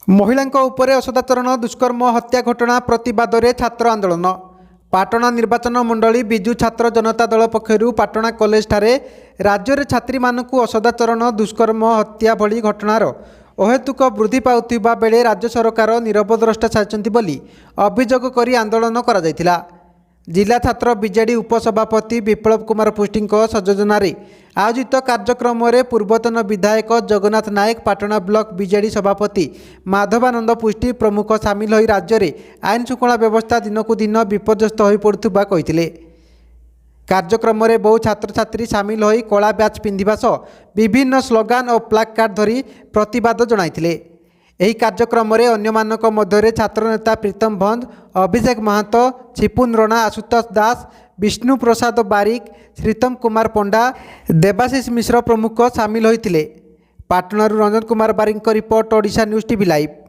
महिलांक उपरे असदाचरण दुष्कर्म हत्या घटना प्रतिवाद में छात्र आंदोलन। पाटणा निर्वाचन मंडली विजु छात्र जनता दल पक्षर पाटणा कॉलेज ठारे राज्य में छात्री मानक असदाचरण दुष्कर्म हत्या भली घटनार अहेतुक वृद्धि पाउथिबा बेले राज्य सरकार नीरवद्रष्टा छाड़िछन्ति बोली अभियोग करी आंदोलन करा जायतिला। जिला छात्र बीजेडी उपसभापति विप्लव कुमार पुष्टि संयोजन आयोजित कार्यक्रम में पूर्वतन विधायक जगन्नाथ नायक, पाटणा ब्लॉक बीजेडी सभापति माधवानंद पुष्टि प्रमुख सामिल होई राज्य में आईन श्रृंखला व्यवस्था दिनकू दिन विपर्यस्त हो पड़ुथिबा कहिथिले। कार्यक्रम में बहु छात्र छात्री सामिल होई कला बैच पिंधिबा सह विभिन्न स्लोगान और प्लाक कार्ड धरी प्रतिवाद जणाइथिले। ଏହି କାର୍ଯ୍ୟକ୍ରମରେ ଅନ୍ୟମାନଙ୍କ ମଧ୍ୟରେ ଛାତ୍ର ନେତା ପ୍ରୀତମ ଭନ୍ଦ, ଅଭିଷେକ ମହାନ୍ତ, ଛିପୁନ ରଣା, ଆଶୁତୋଷ ଦାସ, ବିଷ୍ଣୁ ପ୍ରସାଦ ବାରିକ, ଶ୍ରୀତମ କୁମାର ପଣ୍ଡା, ଦେବାଶିଷ ମିଶ୍ର ପ୍ରମୁଖ ସାମିଲ ହୋଇଥିଲେ। ପାଟଣାରୁ ରଞ୍ଜନ କୁମାର ବାରିକଙ୍କ report, Odisha news TV live.